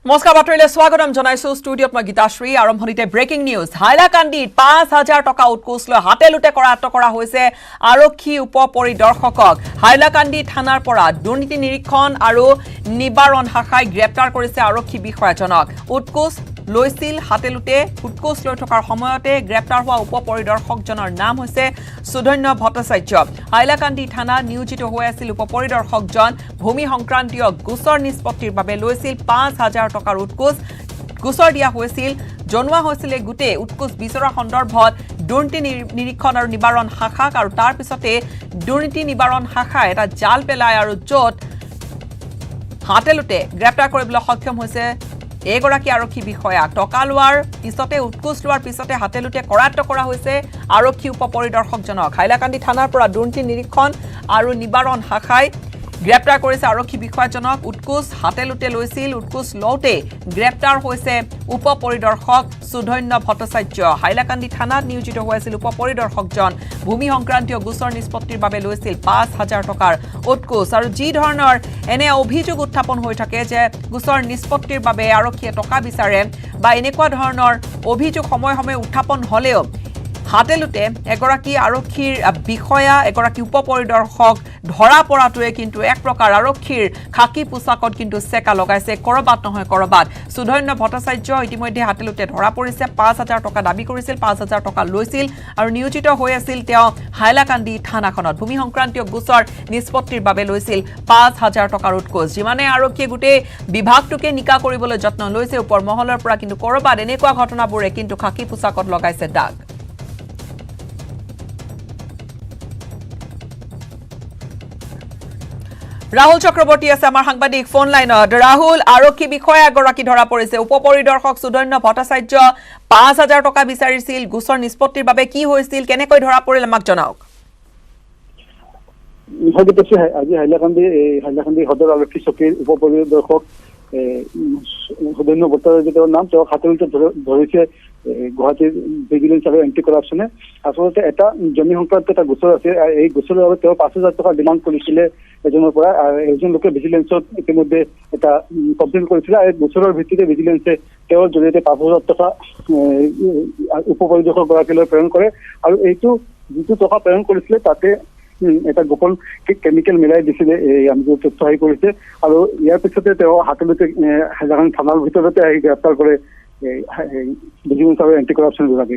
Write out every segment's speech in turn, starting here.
নমস্কাৰ বাতৰিলৈ স্বাগতম জনাইছো ষ্টুডিঅত মই গীতাশ্ৰী আৰম্ভণিতে ব্ৰেকিং নিউজ হাইলাকান্দিত ৫,০০০ টকা উৎকোচ লৈ হাতে লুটে আটক কৰা হৈছে আৰক্ষী উপ পৰিদৰ্শকক হাইলাকান্দি থানাৰ পৰা দুৰ্নীতি নিৰীক্ষণ আৰু নিবাৰণ শাখাই গ্ৰেপ্তাৰ কৰিছে আৰক্ষী বিষয়াজনক উৎকোচ লৈছিল হাতে লুটে উৎকোচ লৈ থকাৰ সময়তে গ্ৰেপ্তাৰ হোৱা উপ পৰিদৰ্শকজনৰ নাম হৈছে সুধন্য ভট্টাচাৰ্য হাইলাকান্দি থানা নিয়োজিত হৈ আছিল উপ পৰিদৰ্শকজন ভূমি সংক্ৰান্তীয় গোচৰ নিষ্পত্তিৰ বাবে লৈছিল ৫,০০০ টকাৰ উৎকোচ গোচৰ দিয়া হৈছিল জনোৱা হৈছিল গুটে উৎকোচ বিচৰা সন্দৰ্ভত দুৰ্নীতি নিৰীক্ষণ আৰু নিবাৰণ শাখাক আৰু তাৰ পিছতে দুৰ্নীতি নিবাৰণ শাখা এটা জাল পেলাই আৰু য'ত হাতে লুটে গ্ৰেপ্তাৰ কৰিবলৈ সক্ষম হৈছে এগৰাকী আৰক্ষী বিষয়া টকা লোৱাৰ পিছতে উৎকোচ লোৱাৰ পিছতে হাতে লুটে কৰায়ত্ব কৰা হৈছে আৰক্ষী উপ পৰিদৰ্শকজনক হাইলাকান্দি থানাৰ পৰা দুৰ্নীতি নিৰীক্ষণ আৰু নিবাৰণ শাখাই গ্ৰেপ্তাৰ কৰিছে আৰক্ষী বিষয়াজনক উৎকোচ হাতে লুটে লৈছিল উৎকোচ লওঁতে গ্ৰেপ্তাৰ হৈছে উপ পৰিদৰ্শক সুধন্য ভট্টাচাৰ্য হাইলাকান্দি থানাত নিয়োজিত হৈ আছিল উপ পৰিদৰ্শকজন ভূমি সংক্ৰান্তীয় গোচৰ নিষ্পত্তিৰ বাবে লৈছিল ৫,০০০ টকাৰ উৎকোচ আৰু যি ধৰণৰ এনে অভিযোগ উত্থাপন হৈ থাকে যে গোচৰ নিষ্পত্তিৰ বাবে আৰক্ষীয়ে টকা বিচাৰে বা এনেকুৱা ধৰণৰ অভিযোগ সময়ে সময়ে উত্থাপন হ'লেও হাতে লুটে এগৰাকী আৰক্ষীৰ বিষয়া এগৰাকী উপ পৰিদৰ্শক ধৰা পৰাটোৱে কিন্তু এক প্ৰকাৰ আৰক্ষীৰ খাকী পোছাকত কিন্তু চেকা লগাইছে কৰবাত নহয় কৰবাত সুধন্য ভট্টাচাৰ্য ইতিমধ্যে হাতে লুটে ধৰা পৰিছে ৫,০০০ টকা দাবী কৰিছিল ৫,০০০ টকা লৈছিল আৰু নিয়োজিত হৈ আছিল তেওঁ হাইলাকান্দি থানাখনত ভূমি সংক্ৰান্তীয় গোচৰ নিষ্পত্তিৰ বাবে লৈছিল ৫,০০০ টকাৰ উৎকোচ যিমানে আৰক্ষীয়ে গোটেই বিভাগটোকে নিকা কৰিবলৈ যত্ন লৈছে ওপৰ মহলৰ পৰা কিন্তু কৰবাত এনেকুৱা ঘটনাবোৰে কিন্তু খাকী পোছাকত লগাইছে দাগ ৰাহুল চক্ৰৱৰ্তী আছে আমাৰ সাংবাদিক ফোন লাইনত ৰাহুল আৰক্ষী বিষয়া এগৰাকী ধৰা পৰিছে উপ পৰিদৰ্শক সুধন্য ভট্টাচাৰ্য ৫,০০০ টকা বিচাৰিছিল গোচৰ নিষ্পত্তিৰ বাবে কি হৈছিল কেনেকৈ ধৰা পৰিল আমাক জনাওক আজি হাইলাকান্দি সদৰ আৰক্ষী চকীৰ উপ পৰিদৰ্শক সুধন্য ভট্টাচাৰ্যৰ নাম তেওঁ হাতে লুটে ধৰিছে গুৱাহাটীৰ ভিজিলেন্স আৰু এন্টি কৰাপশ্যনে আচলতে এটা জমি সংক্ৰান্ত এটা গোচৰ আছে এই গোচৰৰ বাবে তেওঁ ৫,০০০ টকা ডিমাণ্ড কৰিছিলে এজনৰ পৰা এজন লোকে ভিজিলেন্সত ইতিমধ্যে এটা কমপ্লেইন কৰিছিলে আৰু গোচৰৰ ভিত্তিতে ভিজিলেন্সে তেওঁৰ জৰিয়তে ৫,০০০ টকা উপ পৰিদৰ্শক গৰাকীলৈ প্ৰেৰণ কৰে আৰু এইটো যিটো টকা প্ৰেৰণ কৰিছিলে তাতে এটা গোপন কেমিকেল মিলাই দিছিলে আমি তথ্য আহি কৰিছে আৰু ইয়াৰ পিছতে তেওঁ হাতে লুটে হাইলাকান্দি থানাৰ ভিতৰতে আহি গ্ৰেপ্তাৰ কৰে ভিজিলেন্স আৰু এন্টি কৰাপশ্যন বিভাগে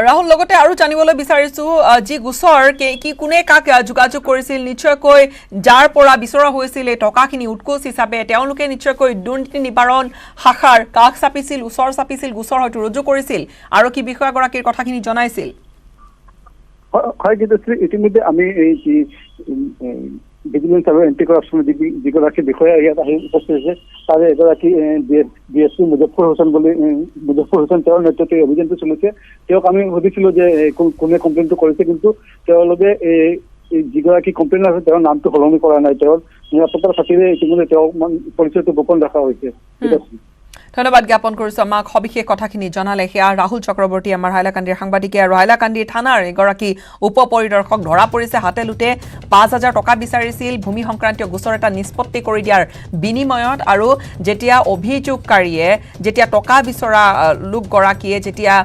ৰাহুল লগতে আৰু জানিবলৈ বিচাৰিছো যি গোচৰ কি কোনে কাক যোগাযোগ কৰিছিল নিশ্চয়কৈ যাৰ পৰা বিচৰা হৈছিল এই টকাখিনি উৎকোচ হিচাপে তেওঁলোকে নিশ্চয়কৈ দুৰ্নীতি নিবাৰণ শাখাৰ কাষ চাপিছিল ওচৰ চাপিছিল গোচৰ হয়তো ৰুজু কৰিছিল আৰক্ষী বিষয়াগৰাকীৰ কথাখিনি জনাইছিল হয় গীতাশ্ৰী ইতিমধ্যে আমি এই ভিজিলেন্স আৰু এন্টি কৰাপশ্যন যিগৰাকী বিষয়া ইয়াত আহি উপস্থিত হৈছে তাৰে এগৰাকী DSP মুজফৰ হোসেন তেওঁৰ নেতৃত্বত এই অভিযানটো চলিছে তেওঁক আমি সুধিছিলো যে কোনে কমপ্লেইনটো কৰিছে কিন্তু তেওঁলোকে যিগৰাকী কমপ্লেইন আছে তেওঁৰ নামটো সলনি কৰা নাই তেওঁৰ নিৰাপত্তাৰ খাতিৰে ইতিমধ্যে তেওঁ পৰিচয়টো গোপন ৰখা হৈছে ধন্যবাদ জ্ঞাপন কৰিছো আমাক সবিশেষ কথাখিনি জনালে সেয়া ৰাহুল চক্ৰৱৰ্তী আমাৰ হাইলাকান্দিৰ সাংবাদিকে আৰু হাইলাকান্দিৰ থানাৰ এগৰাকী উপ পৰিদৰ্শক ধৰা পৰিছে হাতে লুটে ৫,০০০ টকা বিচাৰিছিল ভূমি সংক্ৰান্তীয় গোচৰ এটা নিষ্পত্তি কৰি দিয়াৰ বিনিময়ত আৰু যেতিয়া অভিযোগকাৰীয়ে যেতিয়া টকা বিচৰা লোকগৰাকীয়ে যেতিয়া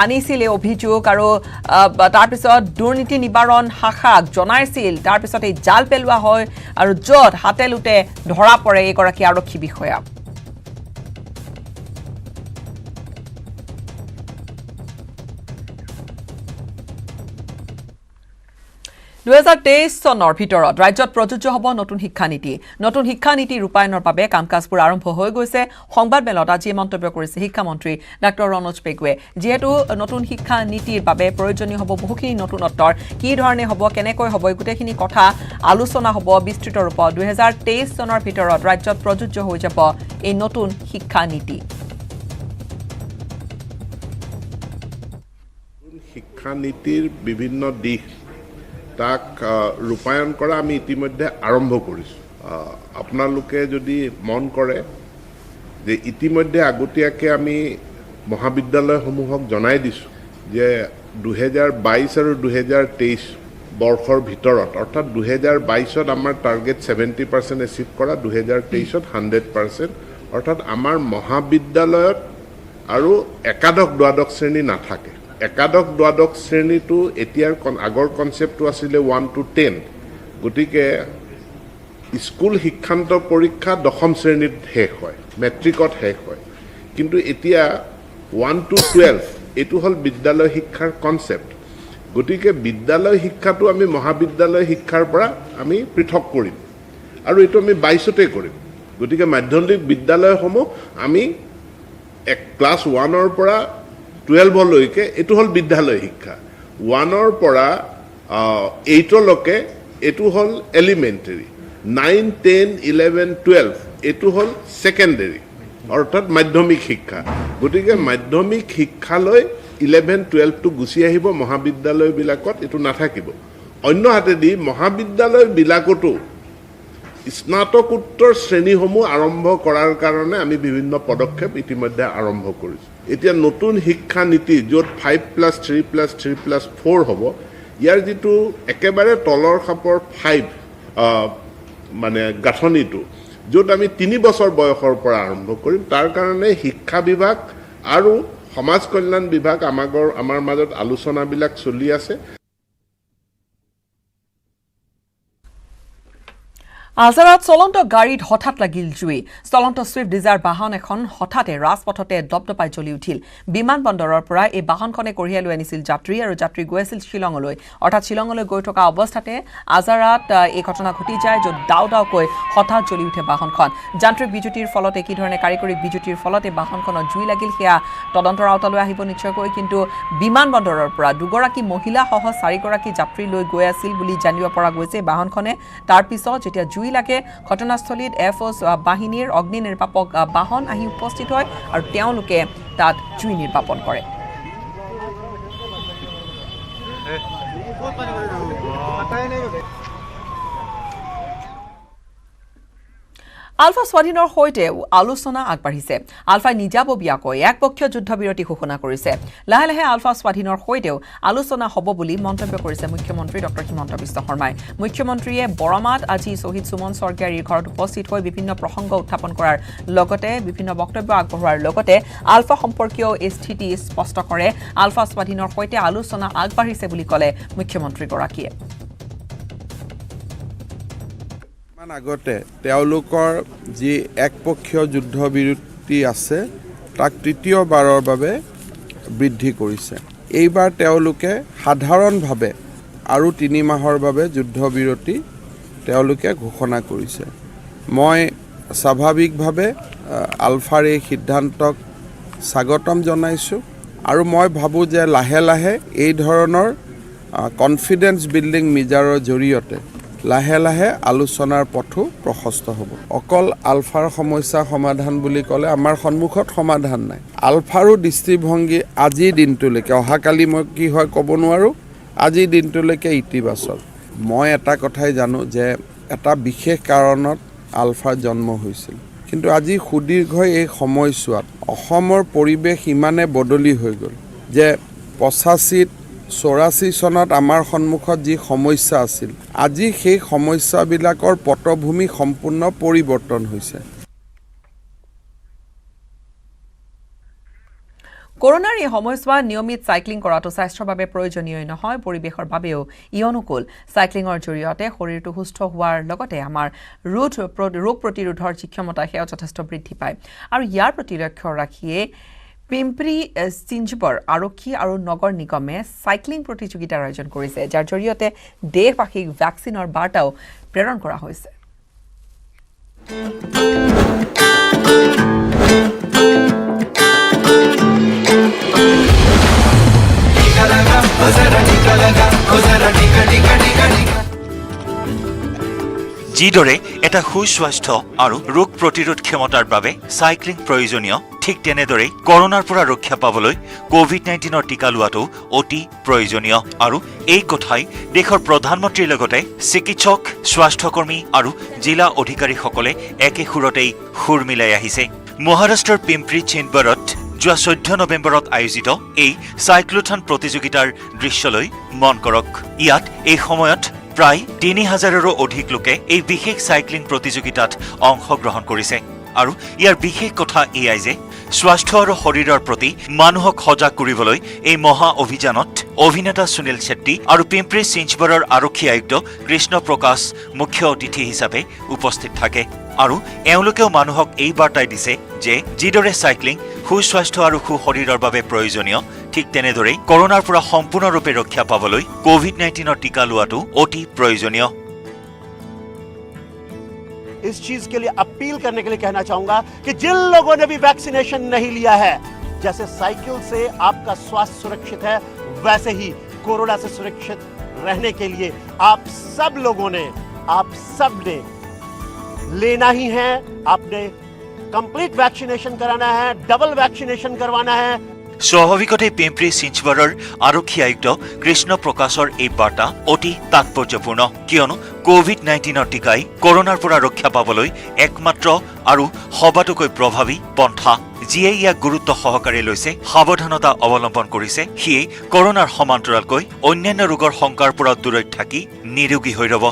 আনিছিল এই অভিযোগ আৰু তাৰপিছত দুৰ্নীতি নিবাৰণ শাখাক জনাইছিল তাৰপিছত এই জাল পেলোৱা হয় আৰু য'ত হাতে লুটে ধৰা পৰে এগৰাকী আৰক্ষী বিষয়া ২০২৩ চনৰ ভিতৰত ৰাজ্যত প্ৰযোজ্য হ'ব নতুন শিক্ষা নীতি ৰূপায়ণৰ বাবে কাম-কাজবোৰ আৰম্ভ হৈ গৈছে সংবাদমেলত আজি মন্তব্য কৰিছে শিক্ষামন্ত্ৰী ডঃ ৰণোজ পেগুৱে যেহেতু নতুন শিক্ষা নীতিৰ বাবে প্ৰয়োজনীয় হ'ব বহুখিনি নতুনত্বৰ কি ধৰণে হ'ব কেনেকৈ হ'ব গোটেইখিনি কথা আলোচনা হ'ব বিস্তৃত ৰূপত ২০২৩ চনৰ ভিতৰত ৰাজ্যত প্ৰযোজ্য হৈ যাব এই নতুন শিক্ষা নীতি শিক্ষা নীতিৰ বিভিন্ন দিশ তাক ৰূপায়ণ কৰা আমি ইতিমধ্যে আৰম্ভ কৰিছোঁ আপোনালোকে যদি মন কৰে যে ইতিমধ্যে আগতীয়াকৈ আমি মহাবিদ্যালয়সমূহক জনাই দিছোঁ যে 2022 আৰু 2023 বৰ্ষৰ ভিতৰত অৰ্থাৎ 2022ত আমাৰ টাৰ্গেট 70% এচিভ কৰা 2023ত 100% অৰ্থাৎ আমাৰ মহাবিদ্যালয়ত আৰু একাদশ দ্বাদশ শ্ৰেণী নাথাকে একাদশ দ্বাদশ শ্ৰেণীটো এতিয়াৰ আগৰ কনচেপ্টটো আছিলে 1 to 10 গতিকে স্কুল শিক্ষান্ত পৰীক্ষা দশম শ্ৰেণীত শেষ হয় মেট্ৰিকত শেষ হয় কিন্তু এতিয়া 1 to 12 এটো হল বিদ্যালয় শিক্ষাৰ কনসেপ্ট গতিকে বিদ্যালয় শিক্ষাটো আমি মহাবিদ্যালয় শিক্ষাৰ পৰা আমি পৃথক কৰিম আৰু এটো আমি 22তে কৰিম গতিকে মাধ্যমিক বিদ্যালয়সমূহ আমি ক্লাছ 1 ৰ পৰা 12 লৈকে এটো হল বিদ্যালয় শিক্ষা 1 ৰ পৰা 8 লৈকে এটো হল এলিমেন্টাৰী 9 10 11 12 এটো হল সেকেন্ডাৰী অৰ্থাৎ মাধ্যমিক শিক্ষা গতিকে মাধ্যমিক শিক্ষালৈ 11 12 টো গুছি আহিব মহাবিদ্যালয় বিলাকত এটো নাথাকিব অন্য হাতেদি মহাবিদ্যালয় বিলাকতো স্নাতকোত্তৰ শ্ৰেণীসমূহ আৰম্ভ কৰাৰ কাৰণে আমি বিভিন্ন পদক্ষেপ ইতিমধ্যে আৰম্ভ কৰিছো এতিয়া নতুন শিক্ষা নীতি য'ত 5+3+3+4 হ'ব ইয়াৰ যেটো একেবাৰে তলৰ খাপৰ 5 মানে গাঁথনিটো য'ত আমি 3 বছৰ বয়সৰ পৰা আৰম্ভ কৰিম তাৰ কাৰণে শিক্ষা বিভাগ আৰু সমাজ কল্যাণ বিভাগ আমাৰ মাজত আলোচনাবিলাক চলি আছে আজাৰাত চলন্ত গাড়ীত হঠাৎ লাগিল জুই চলন্ত সুইফট ডিজায়াৰ বাহন এখন হঠাতে ৰাজপথতে দপদপাই জ্বলি উঠিল বিমান বন্দৰৰ পৰা এই বাহনখনে কঢ়িয়াই লৈ আনিছিল যাত্ৰী আৰু যাত্ৰী গৈ আছিল শিলঙলৈ অৰ্থাৎ শিলঙলৈ গৈ থকা অৱস্থাতে আজাৰাত এই ঘটনা ঘটি যায় য'ত দাউকৈ হঠাৎ জ্বলি উঠে বাহনখন যান্ত্ৰিক বিজুতিৰ ফলতে কি ধৰণে কাৰিকৰী বিজুতিৰ ফলতে বাহনখনত জুই লাগিল সেয়া তদন্তৰ আওতালৈ আহিব নিশ্চয়কৈ কিন্তু বিমান বন্দৰৰ পৰা দুগৰাকী মহিলা সহ 4 গৰাকী যাত্ৰী লৈ গৈ আছিল বুলি জানিব পৰা গৈছে বাহনখনে তাৰ পিছত যেতিয়া জুই লাগে ঘটনাস্থলীত এফএছ বাহিনীৰ অগ্নি নিৰ্বাপক বাহন আহি উপস্থিত হয় আৰু তেওঁলোকে তাত জুই নিৰ্বাপন কৰে আলফা স্বাধীনৰ সৈতে আলোচনা আগবাঢ়িছে আলফাই নিজাববীয়াকৈ একপক্ষীয় যুদ্ধবিৰতি ঘোষণা কৰিছে লাহে লাহে আলফা স্বাধীনৰ সৈতেও আলোচনা হ'ব বুলি মন্তব্য কৰিছে মুখ্যমন্ত্ৰী ডক্টৰ হিমন্ত বিশ্ব শৰ্মাই মুখ্যমন্ত্ৰীয়ে বৰমাত আজি শহীদ সুমন স্বৰ্গীয়াৰীৰ ঘৰত উপস্থিত হৈ বিভিন্ন প্ৰসংগ উত্থাপন কৰাৰ লগতে বিভিন্ন বক্তব্য আগবঢ়োৱাৰ লগতে আলফা সম্পৰ্কীয় স্থিতি স্পষ্ট কৰে আলফা স্বাধীনৰ সৈতে আলোচনা আগবাঢ়িছে বুলি ক'লে মুখ্যমন্ত্ৰীগৰাকীয়ে আগতে তেওঁলোকৰ যি একপক্ষীয় যুদ্ধবিৰতি আছে তাক তৃতীয়বাৰৰ বাবে বৃদ্ধি কৰিছে এইবাৰ তেওঁলোকে সাধাৰণভাৱে আৰু 3 মাহৰ বাবে যুদ্ধবিৰতি তেওঁলোকে ঘোষণা কৰিছে মই স্বাভাৱিকভাৱে আলফাৰ এই সিদ্ধান্তক স্বাগতম জনাইছো আৰু মই ভাবো যে লাহে লাহে এই ধৰণৰ কনফিডেন্স বিল্ডিং মিজাৰৰ জৰিয়তে লাহে লাহে আলোচনাৰ পথো প্ৰশস্ত হ'ব অকল আলফাৰ সমস্যা সমাধান বুলি ক'লে আমাৰ সন্মুখত সমাধান নাই আলফাৰো দৃষ্টিভংগী আজি দিনটোলৈকে অহাকালি মই কি হয় ক'ব নোৱাৰো আজি দিনটোলৈকে ইতিবাচক মই এটা কথাই জানো যে এটা বিশেষ কাৰণত আলফাৰ জন্ম হৈছিল কিন্তু আজি সুদীৰ্ঘ এই সময়ছোৱাত অসমৰ পৰিৱেশ ইমানে বদলি হৈ গ'ল যে 85-84 চনত আমাৰ সন্মুখত যি সমস্যা আছিল আজি সেই সমস্যাবিলাকৰ পটভূমি সম্পূৰ্ণ পৰিৱৰ্তন হৈছে কৰোনাৰ এই সময়ছোৱাত নিয়মিত সাইক্লিং কৰাটো স্বাস্থ্যৰ বাবে প্ৰয়োজনীয় নহয় পৰিৱেশৰ বাবেও ই অনুকূল সাইক্লিঙৰ জৰিয়তে শৰীৰটো সুস্থ হোৱাৰ লগতে আমাৰ ৰোগ প্ৰতিৰোধৰ ক্ষমতা সেয়া যথেষ্ট বৃদ্ধি পায় আৰু ইয়াৰ প্ৰতি লক্ষ্য ৰাখিয়ে পিম্পৰি চিঞ্জবৰ আৰক্ষী আৰু নগৰ নিগমে সাইক্লিং প্ৰতিযোগিতাৰ আয়োজন কৰিছে যাৰ জৰিয়তে দেশবাসীক ভ্যাকচিনৰ বাৰ্তাও প্ৰেৰণ কৰা হৈছে যিদৰে এটা সুস্বাস্থ্য আৰু ৰোগ প্ৰতিৰোধ ক্ষমতাৰ বাবে সাইক্লিং প্ৰয়োজনীয় ঠিক তেনেদৰে কৰোনাৰ পৰা ৰক্ষা পাবলৈ কোভিড-19ৰ টিকা লোৱাটো অতি প্ৰয়োজনীয় আৰু এই কথাই দেশৰ প্ৰধানমন্ত্ৰীৰ লগতে চিকিৎসক স্বাস্থ্যকৰ্মী আৰু জিলা অধিকাৰীসকলে একে সুৰতেই সুৰ মিলাই আহিছে মহাৰাষ্ট্ৰৰ পিম্পৰি চিঞ্জবৰত যোৱা 14 নৱেম্বৰত আয়োজিত এই সাইক্লোথন প্ৰতিযোগিতাৰ দৃশ্যলৈ মন কৰক ইয়াত এই সময়ত প্ৰায় 3000ৰো অধিক লোকে এই বিশেষ সাইক্লিং প্ৰতিযোগিতাত অংশগ্ৰহণ কৰিছে আৰু ইয়াৰ বিশেষ কথা এয়াই যে স্বাস্থ্য আৰু শৰীৰৰ প্ৰতি মানুহক সজাগ কৰিবলৈ এই মহা অভিযানত অভিনেতা সুনীল ছেট্টি আৰু পিম্প্ৰি চিঞ্চবৰৰ আৰক্ষী আয়ুক্ত কৃষ্ণ প্ৰকাশ মুখ্য অতিথি হিচাপে উপস্থিত থাকে আৰু এওঁলোকেও মানুহক এই বাৰ্তাই দিছে যে যিদৰে চাইক্লিং সুস্বাস্থ্য আৰু সুশৰীৰৰ বাবে প্ৰয়োজনীয় ঠিক তেনেদৰেই কৰোনাৰ পৰা সম্পূৰ্ণৰূপে ৰক্ষা পাবলৈ কোভিড-19ৰ টিকা লোৱাটো অতি প্ৰয়োজনীয় इस चीज के लिए अपील करने के लिए कहना चाहूंगा कि जिन लोगों ने भी वैक्सीनेशन नहीं लिया है जैसे साइकिल से आपका स्वास्थ्य सुरक्षित है वैसे ही कोरोना से सुरक्षित रहने के लिए आप सब ने लेना ही है आपने कंप्लीट वैक्सीनेशन कराना है डबल वैक्सीनेशन करवाना है স্বাভাৱিকতে পিম্প্ৰি চিঞ্চবৰৰ আৰক্ষী আয়ুক্ত কৃষ্ণ প্ৰকাশৰ এই বাৰ্তা অতি তাৎপৰ্যপূৰ্ণ কিয়নো কোভিড-19ৰ টিকাই কৰোনাৰ পৰা ৰক্ষা পাবলৈ একমাত্ৰ আৰু সবাতোকৈ প্ৰভাৱী পন্থা যিয়ে ইয়াক গুৰুত্ব সহকাৰে লৈছে সাৱধানতা অৱলম্বন কৰিছে সিয়ে কৰোনাৰ সমান্তৰালকৈ অন্যান্য ৰোগৰ শংকাৰ পৰা দূৰত থাকি নিৰোগী হৈ ৰব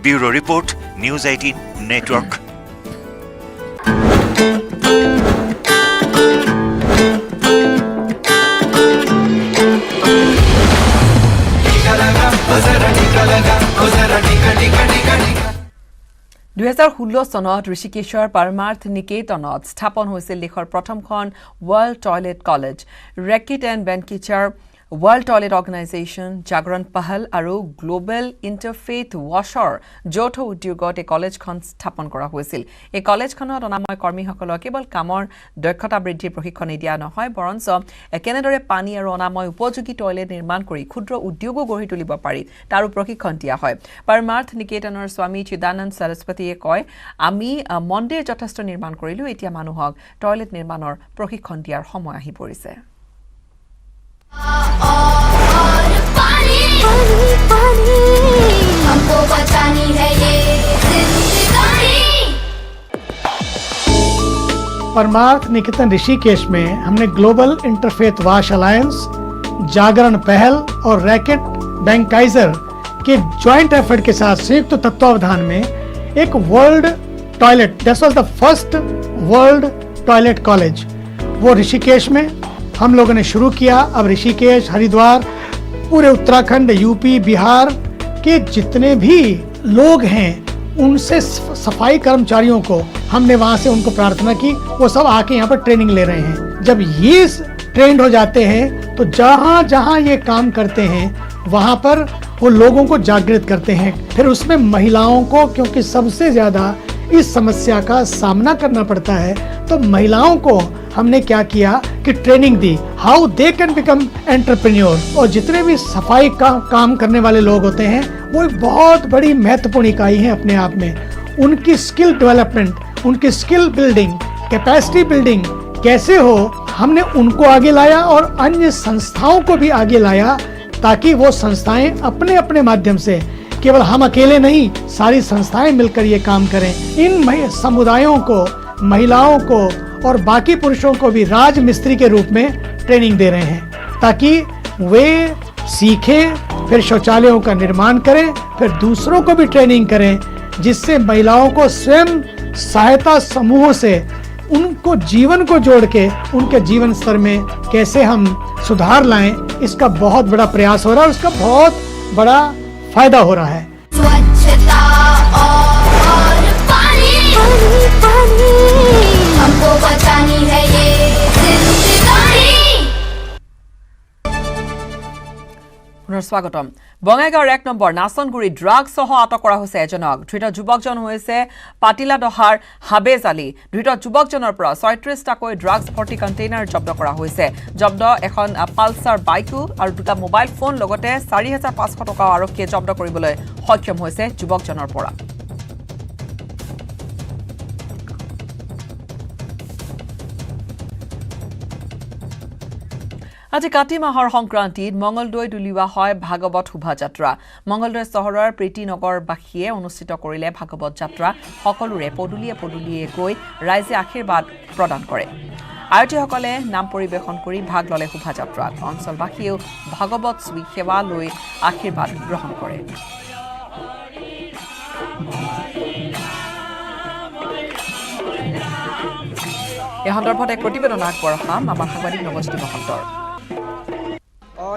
ব্যুৰো ৰিপৰ্ট নিউজ 18 নেটৱৰ্ক চনত ঋষিকেশৰ পাৰমাৰ্থ নিকেতনত স্থাপন হৈছিল দেশৰ প্ৰথমখন world toilet college Reckitt and Benckiser world toilet organisation Jagran Pahal আৰু গ্লোবেল ইণ্টাৰফেথ ৱাছৰ যৌথ উদ্যোগত এই কলেজখন স্থাপন কৰা হৈছিল এই কলেজখনত অনাময় কৰ্মীসকলক কেৱল কামৰ দক্ষতা বৃদ্ধিৰ প্ৰশিক্ষণ দিয়া নহয় বৰঞ্চ কেনেদৰে পানী আৰু অনাময় উপযোগী টয়লেট নিৰ্মাণ কৰি ক্ষুদ্ৰ উদ্যোগো গঢ়ি তুলিব পাৰি তাৰো প্ৰশিক্ষণ দিয়া হয় পাৰমাৰ্থ নিকেতনৰ স্বামী চিদানন্দ সৰস্বতীয়ে কয় আমি মন্দিৰ যথেষ্ট নিৰ্মাণ কৰিলো এতিয়া মানুহক টয়লেট নিৰ্মাণৰ প্ৰশিক্ষণ দিয়াৰ সময় আহি পৰিছে और पानी हमको बचानी है ये जिंदगानी परमार्थ निकेतन ऋषिकेश में हमने ग्लोबल इंटरफेथ वाश अलायंस जागरण पहल और रैकेट बैंकाइजर के ज्वाइंट एफर्ट के साथ संयुक्त तत्वावधान में एक world toilet this was the first world toilet college वो ऋषिकेश में हम लोगों ने शुरू किया अब ऋषिकेश हरिद्वार पूरे उत्तराखंड यूपी बिहार के जितने भी लोग हैं उनसे सफाई कर्मचारियों को हमने वहाँ से उनको प्रार्थना की वो सब आके यहाँ पर ट्रेनिंग ले रहे हैं जब ये ट्रेंड हो जाते हैं तो जहाँ जहाँ ये काम करते हैं वहाँ पर वो लोगों को जागृत करते हैं फिर उसमें महिलाओं को क्योंकि सबसे ज़्यादा इस समस्या का सामना करना पड़ता है तो महिलाओं को हमने क्या किया कि training the how they can become entrepreneur और जितने भी सफाई का काम करने वाले लोग होते हैं वो एक बहुत बड़ी महत्वपूर्ण इकाई है अपने आप में उनकी स्किल डेवलपमेंट उनकी स्किल बिल्डिंग कैपेसिटी बिल्डिंग कैसे हो हमने उनको आगे लाया और अन्य संस्थाओं को भी आगे लाया ताकि वो संस्थाएं अपने अपने माध्यम से केवल हम अकेले नहीं सारी संस्थाएं मिलकर ये काम करें इन समुदायों को महिलाओं को और बाकी पुरुषों को भी राज मिस्त्री के रूप में ट्रेनिंग दे रहे हैं ताकि वे सीखें फिर शौचालयों का निर्माण करें फिर दूसरों को भी ट्रेनिंग करें जिससे महिलाओं को स्वयं सहायता समूहों से उनको जीवन को जोड़ के उनके जीवन स्तर में कैसे हम सुधार लाएं इसका बहुत बड़ा प्रयास हो रहा है उसका बहुत बड़ा फायदा हो रहा है स्वच्छता और पानी हमको बचानी है ये जिंदगानी পুনৰ স্বাগতম বঙাইগাঁৱৰ 1 নম্বৰ নাচনগুৰি ড্ৰাগছ সহ আটক কৰা হৈছে এজনক ধৃত যুৱকজন হৈছে পাটিলা দহাৰ হাবেজ আলী ধৃত যুৱকজনৰ পৰা 36টাকৈ ড্ৰাগছ ভৰ্তি কণ্টেইনাৰ জব্দ কৰা হৈছে জব্দ এখন পালসাৰ বাইকো আৰু দুটা মোবাইল ফোন লগতে 4500 টকা আৰক্ষীয়ে জব্দ কৰিবলৈ সক্ষম হৈছে যুৱকজনৰ পৰা আজি কাতি মাহৰ সংক্ৰান্তিত মঙ্গলদৈ দুলিওৱা হয় ভাগৱত শোভাযাত্ৰা মঙ্গলদৈ চহৰৰ প্ৰীতিনগৰবাসীয়ে অনুষ্ঠিত কৰিলে ভাগৱত যাত্ৰা সকলোৰে পদুলিয়ে গৈ ৰাইজে আশীৰ্বাদ প্ৰদান কৰে আয়তীসকলে নাম পৰিবেশন কৰি ভাগ ললে শোভাযাত্ৰাত অঞ্চলবাসীয়েও ভাগৱত শ্ৰী সেৱা লৈ আশীৰ্বাদ গ্ৰহণ কৰে এই সন্দৰ্ভত এক প্ৰতিবেদন আগবঢ়াম আমাৰ সাংবাদিক নৱজ্যোতি মহন্তৰ।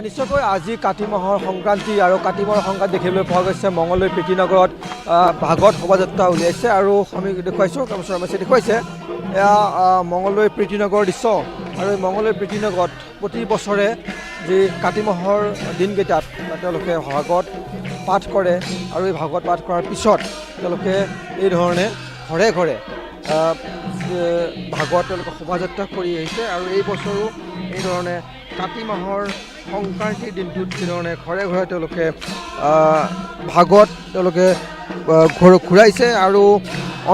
নিশ্চয়কৈ আজি কাতি মাহৰ সংক্ৰান্তি আৰু কাতি মাহৰ সংক্ৰান্তি দেখিবলৈ পোৱা গৈছে মঙলদৈ প্ৰীতিনগৰত ভাগৱত শোভাযাত্ৰা উলিয়াইছে আৰু আমি দেখুৱাইছোঁ কামচৰামে দেখুৱাইছে এয়া মঙলদৈ প্ৰীতিনগৰৰ দৃশ্য আৰু এই মঙলদৈ প্ৰীতিনগৰত প্ৰতি বছৰে যি কাতি মাহৰ দিনকেইটাত তেওঁলোকে ভাগৱত পাঠ কৰে আৰু এই ভাগৱত পাঠ কৰাৰ পিছত তেওঁলোকে এই ধৰণে ঘৰে ঘৰে ভাগৱত তেওঁলোকে শোভাযাত্ৰা কৰি আহিছে আৰু এই বছৰো এই ধৰণে কাতি মাহৰ সংক্ৰান্তিৰ দিনটোত যিধৰণে ঘৰে ঘৰে তেওঁলোকে ভাগৱত তেওঁলোকে ঘূৰাইছে আৰু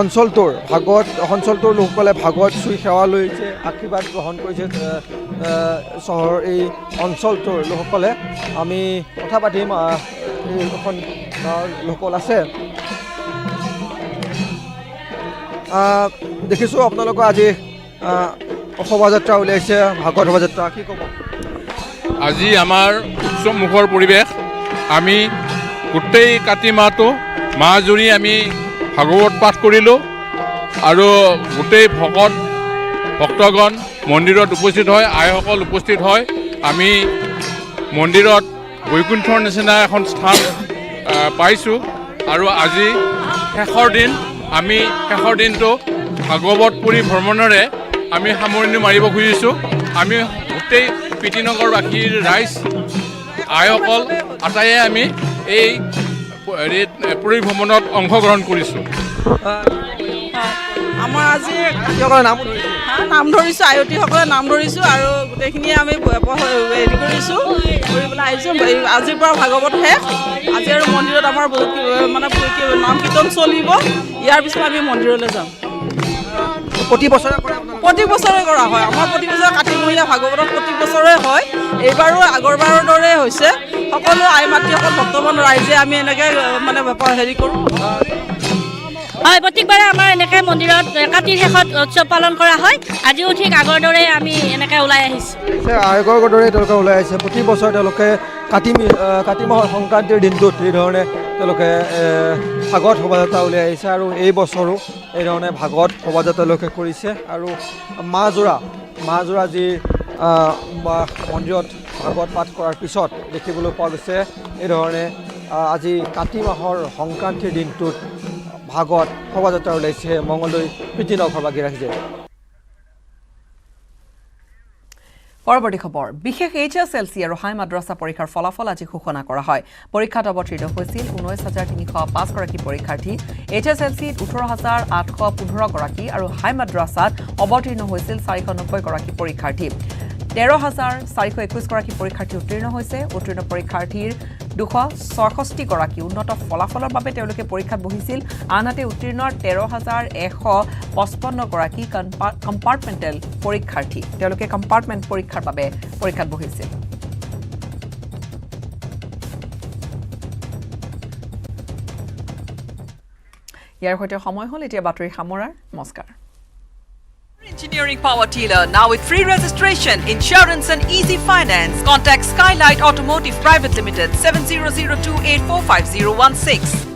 অঞ্চলটোৰ লোকসকলে ভাগৱত চুই সেৱা লৈছে আশীৰ্বাদ গ্ৰহণ কৰিছে চহৰৰ এই অঞ্চলটোৰ লোকসকলে আমি কথা পাতিম এখন লোকসকল আছে দেখিছোঁ আপোনালোকৰ আজি শোভাযাত্ৰা উলিয়াইছে ভাগৱত শোভাযাত্ৰা কি ক'ব আজি আমাৰ উৎসৱমুখৰ পৰিৱেশ আমি গোটেই কাতি মাহটো মাহজুৰি আমি ভাগৱত পাঠ কৰিলোঁ আৰু গোটেই ভক্তগণ মন্দিৰত উপস্থিত হয় আইসকল উপস্থিত হয় আমি মন্দিৰত বৈকুণ্ঠৰ নিচিনা এখন স্থান পাইছোঁ আৰু আজি শেষৰ দিনটো ভাগৱত পুৰী ভ্ৰমণেৰে আমি সামৰণি মাৰিব খুজিছোঁ আমি গোটেই প্ৰীতিনগৰবাসীৰ ৰাইজ আইসকল আটাইয়ে আমি এই পৰিভ্ৰমণত অংশগ্ৰহণ কৰিছোঁ আমাৰ আজি নাম ধৰিছোঁ আয়তীসকলে নাম ধৰিছোঁ আৰু গোটেইখিনিয়ে আমি হেৰি কৰিছোঁ কৰি পেলাই আহিছোঁ আজিৰ পৰা ভাগৱত শেষ আজি আৰু মন্দিৰত আমাৰ বহুত মানে নাম কীৰ্তন চলিব ইয়াৰ পিছত আমি মন্দিৰলৈ যাম প্ৰতি বছৰে কৰা হয় আমাৰ প্ৰতি বছৰে কাতিমহীয়া ভাগৱতত প্ৰতি বছৰে হয় এইবাৰো আগৰবাৰৰ দৰে হৈছে সকলো আই মাতৃসকল ভক্তবান ৰাইজে আমি এনেকৈ মানে হেৰি কৰোঁ হয় প্ৰত্যেকবাৰে আমাৰ এনেকৈ মন্দিৰত কাতিৰ শেষত উৎসৱ পালন কৰা হয় আজিও ঠিক আগৰ দৰে আমি এনেকৈ ওলাই আহিছোঁ আগৰ দৰে তেওঁলোকে ওলাই আহিছে প্ৰতি বছৰে তেওঁলোকে কাতি মাহৰ সংক্ৰান্তিৰ দিনটোত এইধৰণে তেওঁলোকে ভাগৱত শোভাযাত্ৰা উলিয়াই আহিছে আৰু এই বছৰো এইধৰণে ভাগৱত শোভাযাত্ৰা তেওঁলোকে কৰিছে আৰু মাহজোৰা যি মন্দিৰত ভাগৱত পাঠ কৰাৰ পিছত দেখিবলৈ পোৱা গৈছে এইধৰণে আজি কাতি মাহৰ সংক্ৰান্তিৰ দিনটোত ভাগৱত শোভাযাত্ৰা ওলাইছে মঙলদৈ প্ৰীতিনগৰবাসী ৰাইজে পৰৱৰ্তী খবৰ বিশেষ HSLC আৰু হাই মাদ্ৰাছা পৰীক্ষাৰ ফলাফল আজি ঘোষণা কৰা হয় পৰীক্ষাত অৱতীৰ্ণ হৈছিল 19,305 গৰাকী পৰীক্ষাৰ্থী HSLCত 18,815 গৰাকী আৰু হাই মাদ্ৰাছাত অৱতীৰ্ণ হৈছিল 490 গৰাকী পৰীক্ষাৰ্থী 13,421 গৰাকী পৰীক্ষাৰ্থী উত্তীৰ্ণ হৈছে উত্তীৰ্ণ পৰীক্ষাৰ্থীৰ 266 গৰাকী উন্নত ফলাফলৰ বাবে তেওঁলোকে পৰীক্ষাত বহিছিল আনহাতে উত্তীৰ্ণ 13,155 গৰাকী কম্পাৰ্টমেণ্টেল পৰীক্ষাৰ্থী তেওঁলোকে কম্পাৰ্টমেণ্ট পৰীক্ষাৰ বাবে পৰীক্ষাত বহিছিল ইয়াৰ সৈতে সময় হ'ল এতিয়া বাতৰি সামৰাৰ নমস্কাৰ Engineering Power Dealer now with free registration, insurance and easy finance. Contact Skylight Automotive Private Limited 7002845016.